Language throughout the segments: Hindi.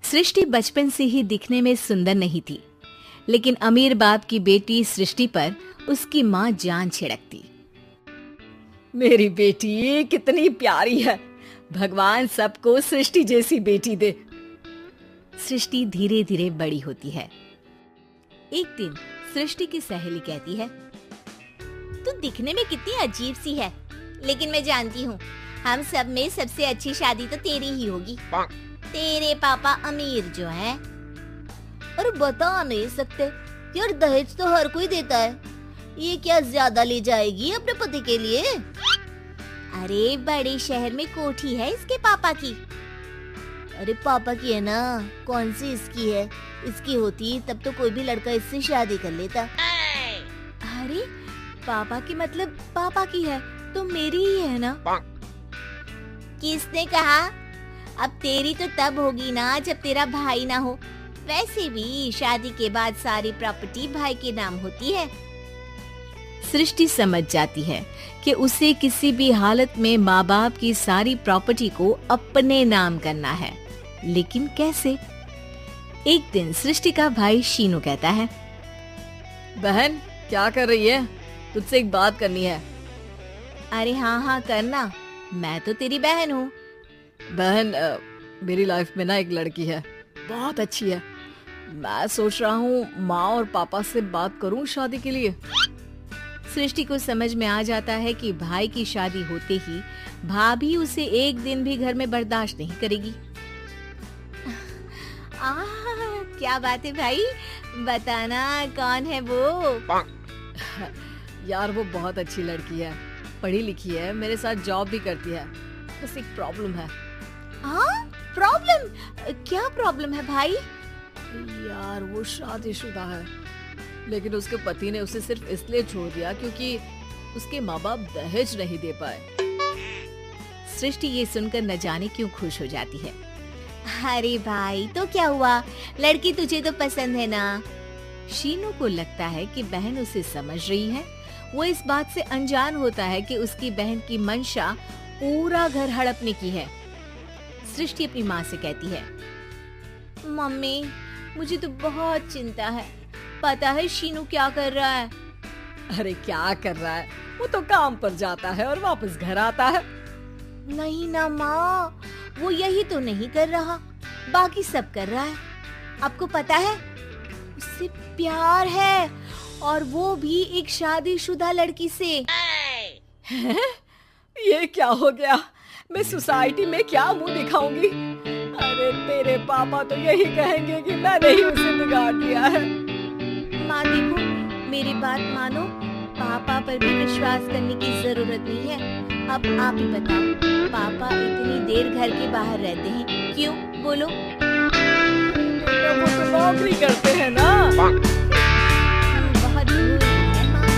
सृष्टि बचपन से ही दिखने में सुंदर नहीं थी, लेकिन अमीर बाप की बेटी सृष्टि पर उसकी माँ जान छिड़कती। मेरी बेटी कितनी प्यारी है, भगवान सबको सृष्टि जैसी बेटी दे। सृष्टि धीरे धीरे बड़ी होती है। एक दिन सृष्टि की सहेली कहती है, तू दिखने में कितनी अजीब सी है, लेकिन मैं जानती हूँ हम सब में सबसे अच्छी शादी तो तेरी ही होगी। तेरे पापा अमीर जो हैं। और बता नहीं सकते यार, दहेज तो हर कोई देता है, ये क्या ज्यादा ले जाएगी अपने पति के लिए? अरे बड़े शहर में कोठी है इसके पापा की। अरे पापा की है ना, कौन सी इसकी है? इसकी होती तब तो कोई भी लड़का इससे शादी कर लेता। अरे पापा की मतलब पापा की है तो मेरी ही है ना? किसने कहा? अब तेरी तो तब होगी ना जब तेरा भाई ना हो। वैसे भी शादी के बाद सारी प्रॉपर्टी भाई के नाम होती है। सृष्टि समझ जाती है कि उसे किसी भी हालत में माँ बाप की सारी प्रॉपर्टी को अपने नाम करना है, लेकिन कैसे? एक दिन सृष्टि का भाई शीनू कहता है, बहन क्या कर रही है? तुझसे एक बात करनी है। अरे हाँ करना, मैं तो तेरी बहन हूँ। बहन मेरी लाइफ में ना एक लड़की है, बहुत अच्छी है। मैं सोच रहा हूँ माँ और पापा से बात करूँ शादी के लिए। सृष्टि को समझ में आ जाता है कि भाई की शादी होते ही भाभी उसे एक दिन भी घर में बर्दाश्त नहीं करेगी। क्या बात है भाई, बताना कौन है वो? यार वो बहुत अच्छी लड़की है, पढ़ी लिखी है, मेरे साथ जॉब भी करती है। बस एक प्रॉब्लम है। प्रॉब्लम? क्या प्रॉब्लम है भाई? यार वो शादीशुदा है, लेकिन उसके पति ने उसे सिर्फ इसलिए छोड़ दिया क्योंकि उसके माँ बाप दहेज नहीं दे पाए। सृष्टि ये सुनकर न जाने क्यों खुश हो जाती है। अरे भाई तो क्या हुआ, लड़की तुझे तो पसंद है ना? शीनू को लगता है कि बहन उसे समझ रही है। वो इस बात से अनजान होता है कि उसकी बहन की मंशा पूरा घर हड़पने की है। सृष्टि अपनी माँ से कहती है, मम्मी मुझे तो बहुत चिंता है। पता है शीनू क्या कर रहा है? अरे क्या कर रहा है, वो तो काम पर जाता है और वापस घर आता है। नहीं ना माँ, वो यही तो नहीं कर रहा, बाकी सब कर रहा है। आपको पता है उससे प्यार है, और वो भी एक शादीशुदा लड़की से। ये क्या हो गया? मैं सोसाइटी में क्या मुंह दिखाऊंगी? अरे तेरे पापा तो यही कहेंगे कि मैंने ही उसे बिगाड़ दिया है। माँ देखो, मेरी बात मानो, पापा पर भी विश्वास करने की जरूरत नहीं है। अब आप ही बताओ, पापा इतनी देर घर के बाहर रहते हैं क्यों? बोलो। तो वो तो नौकरी करते हैं ना। बहुत दूर है माँ,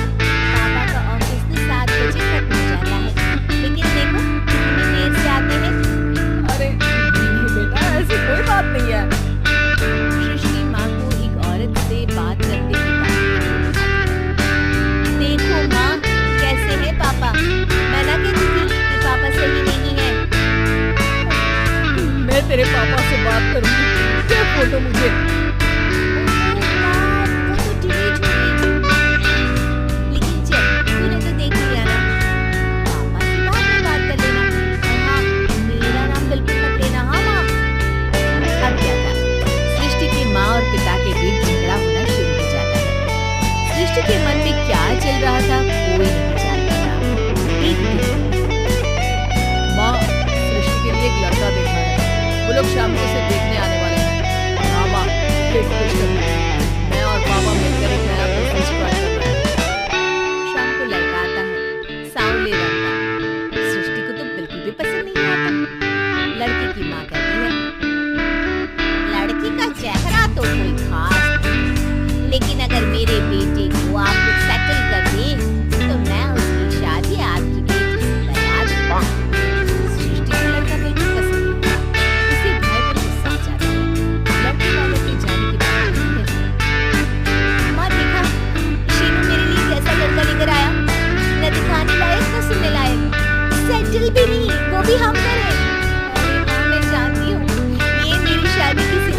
पापा का ऑफिस तो 7 बजे खत्म हो जाता है, लेकिन देखो कितनी देर से आते हैं। अरे नहीं बेटा, ऐसी कोई बात नहीं है। सृष्टि माँ को एक औरत से बात करते हुए देखो माँ, कैसे है पापा? मैं ना कहती थी कि पापा सही नहीं है। मैं तेरे पापा से बात करूंगी, दे फोटो मुझे। वो तो डिलीट हो गई। लेकिन चल, तूने तो देख लिया ना, पापा से बाद में बात कर लेना। और हाँ, मेरा नाम बिल्कुल मत लेना। हाँ माँ। अब क्या था, सृष्टि की माँ और पिता के बीच झगड़ा होना शुरू हो जाता है। सृष्टि के मन में क्या चल रहा था कोई नहीं जानता था। एक दिन माँ, सृष्टि के लिए एक लड़का देखा है, वो लोग शाम को उसे देखने आने वाले हैं। हाँ माँ, फिर खुश कर दो। मैं और पापा मिलकर एक नया बिजनेस ट्राई कर रहे हैं। शाम को लड़का आता है, सांवले रंग का। सृष्टि को तो बिल्कुल भी पसंद नहीं आता। लड़के की माँ कहती है, लड़की का चेहरा तो कोई खास नहीं, लेकिन अगर मेरे बेटे को आप कुछ सेटल कर दें तो मैं उसकी शादी आपकी बेटी से करा दूंगा। सृष्टि को लड़का बिल्कुल पसंद नहीं आता। उसे भाई पर गुस्सा आ जाता है। लड़के वाले के जाने के बाद कहती है, माँ देखा, शीनू मेरे लिए कैसा लड़का लेकर आया, न दिखाने लायक न सुनने लायक, सेटल भी नहीं, वो भी हम करें। अरे माँ, मैं जानती हूँ ये मेरी शादी किसी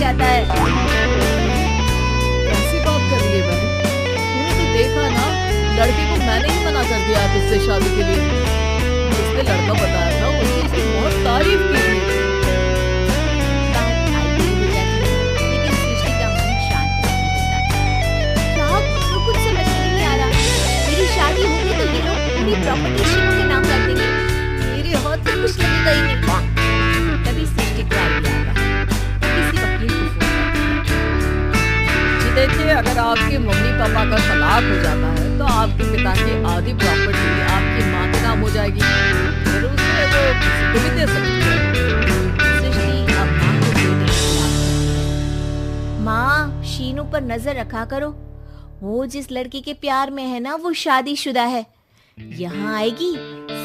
जाता है। कैसी बात कर रही है बहन? तूने तो देखा ना, लड़के को मैंने ही मना कर दिया तुझसे शादी के लिए। जिसने लड़का बताया था उसने इसकी बहुत तारीफ की थी। बात आईटी हो जाती है, लेकिन सृष्टि का मन शांत नहीं होता। क्या करूं, कुछ समझ में नहीं आ रहा। मेरी शादी होगी तो ये लोग पूरी प्रॉपर्टी शिवू के नाम कर देंगे। मेरे हाथ तो कुछ लगेगा ही नहीं। तभी सृष्टि को आइडिया आता है, किसी वकील को फोन करती है। जी देखिए, अगर आपके मम्मी पापा का तलाक हो जाता है तो आपके पिता की आधी प्रॉपर्टी आपकी माँ के नाम हो जाएगी। फिर उसमें वो किसी को भी दे सकती है। सृष्टि अब माँ को बेटे को बुलाती है। माँ, शीनू पर नजर रखा करो। वो जिस लड़की के प्यार में है ना, वो शादीशुदा है। यहाँ आएगी,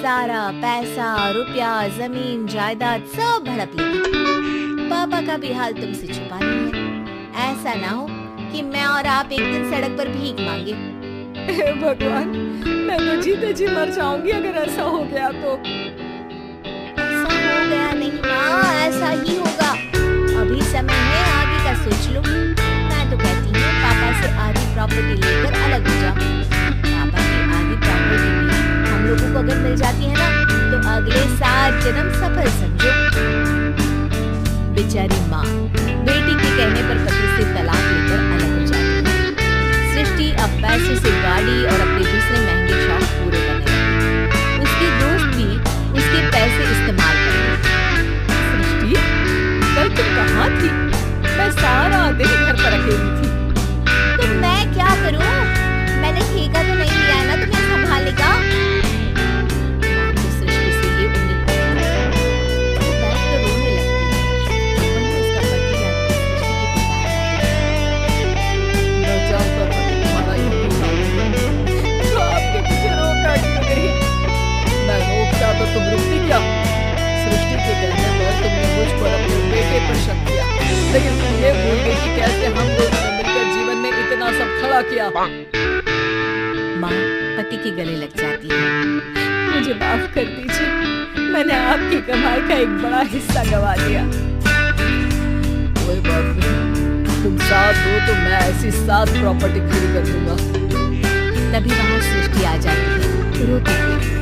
सारा पैसा, रुपया, जमीन, जायदाद सब हड़प लेगी। पापा का भी हाल तुमसे छुपा नहीं है। ऐसा ना हो कि मैं और आप एक दिन सड़क पर भीख मांगे। हे भगवान, मैं तो जीते जी मर जाऊंगी अगर ऐसा हो गया तो। ऐसा हो गया नहीं माँ, ऐसा ही होगा। अभी समय है, आगे का सोच लो। मैं तो कहती हूँ पापा से आधी प्रॉपर्टी लेकर अलग हो जाओ। पापा की आधी प्रॉपर्टी भी हम लोगों को अगर मिल जाती है ना, तो अगले 7 जन्म सफल समझो। बेचारी माँ बेटी के कहने पर पति से तलाक लेकर अलग हो जाती है। सृष्टि अब पैसे से गाड़ी और अपने दूसरे महंगे शौक पूरे करने लगी। उसके दोस्त भी उसके पैसे इस्तेमाल करते। सृष्टि, कल तुम कहाँ थी? मैं सारा दिन घर पर अकेली थी। तो मैं क्या करूं? मैंने ठेका तो नहीं लिया है ना तुम्हें संभालने का। माँ को सृष्टि से ये उम्मीद नहीं थी। वो बैठकर रोने लगती है। वहीं उसका पति यानी कि सृष्टि के पिता आते हैं। मैं जानता था कि तुम्हारा यही हाल होगा। तो आपने मुझे रोका क्यों नहीं? मैं रोकता तो तुम रुकती क्या? सृष्टि के कहने पर तुमने मुझ पर अपने बेटे पर शक किया, लेकिन तुम ये भूल गई कि कैसे हम दोनों ने मिलकर जीवन में इतना सब खड़ा किया। माँ पति के गले लग जाती है। मुझे माफ कर दीजिए, मैंने आपकी कमाई का एक बड़ा हिस्सा गवा दिया। कोई बात नहीं, तुम साथ दो तो मैं ऐसी 7 प्रॉपर्टी खरीद कर दूंगा। तभी वहाँ सृष्टि आ जाती है रोते हुए।